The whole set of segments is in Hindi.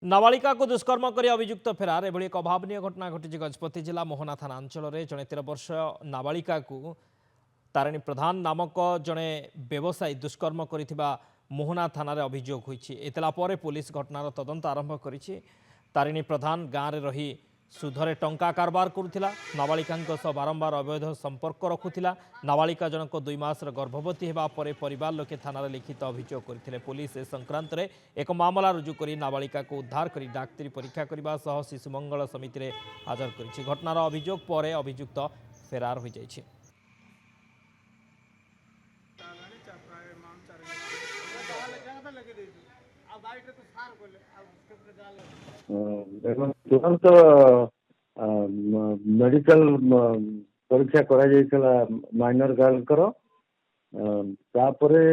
नाबालिका को दुष्कर्म कर अभियुक्त फेरार एभली एक अभावन घटना घटी गजपति जिला मोहना थाना अंचल में जड़े 13 वर्ष नाबालिका को तारिणी प्रधान नामक जड़े व्यवसायी दुष्कर्म कर मोहना थाना अभियोग होती। एतला पर पुलिस घटनार तदंत आरंभ करिछि। तारिणी प्रधान गाँव में रही सुधरे टंका कारबार करुथिला। नाबालिका सह बारंबार अवैध संपर्क रखुथिला। नाबालिका जनक 2 मासर गर्भवती हेबा परे परिवार लोके थाना लिखित अभियोग करथिले। पुलिस ए संक्रांत रे एक मामला रुजु करी नाबालिका को उद्धार करी डाक्तरी परीक्षा करबा सह शिशु मंगल समिति रे हाजर करिछि। घटनार अभियोग परे अभियुक्त फेरार हो जाइछि। तुरंत मेडिकल परीक्षा करा माइनर गर्ल तापरे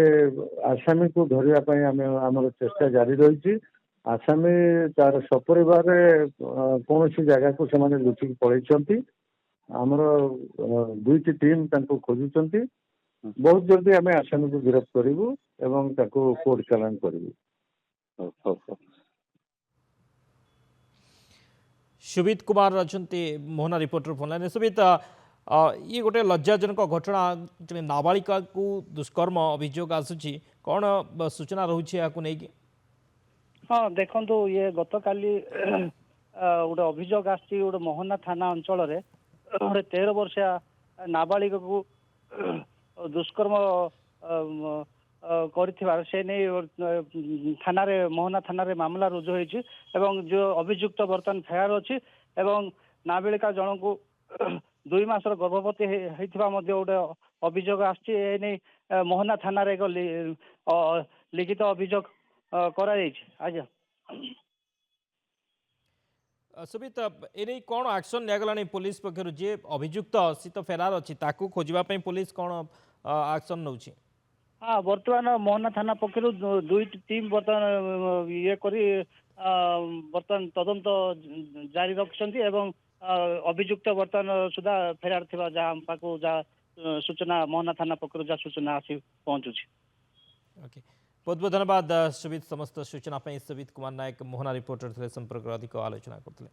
आसामी को धरिया पई आमर चेष्टा जारी रही। आसामी तार सपरिवार कौन सी जगह को से लुचिक पलैंती। आमर 2टी टीम खोजुंट। बहुत जल्दी आम आसामी को गिरफ्त करूँ एवं कोर्ट चालान करूँ। सुबित कुमार अच्छा मोहना रिपोर्टर फोन लाइन। सुबित ये गोटे लज्जाजनक घटना जड़े नाबालिका को दुष्कर्म अभियोग आसूची कौन सूचना रोचे नहीं? हाँ देखो ये गत काली गोटे अभियोग आसी गोटे मोहना थाना अंचल गोटे 13 वर्षिया नाबालिका को दुष्कर्म कर से नहीं थाना मोहना थाना मामला रुजु होती। जो अभियुक्त बर्तमान फेरार अच्छी एवं नाबालिका जन को 2 मासर गर्भवती गोटे अभियोग आसने मोहना थाना एक लिखित अभियोग करा आज्ञा। सुबित ए कौन एक्शन निगला पुलिस पक्षर जे अभियुक्त सी तो फेरार अच्छी खोजापी पुलिस कौन एक्शन नौ? हाँ बर्तमान मोहना थाना पक्ष 2टी टीम बर्तमान ये करी बर्तमान तदंत जारी रखिंट एवं अभियुक्त बर्तमान सुधा फेरार थिबा जहाँ पाखु जहाँ सूचना मोहना थाना पक्ष जहाँ सूचना आसी पहुँचुछि। ओके बहुत बहुत धन्यवाद सुबित समस्त सूचना। सुबित कुमार नायक मोहना रिपोर्टर थे संपर्क अधिक आलोचना करते।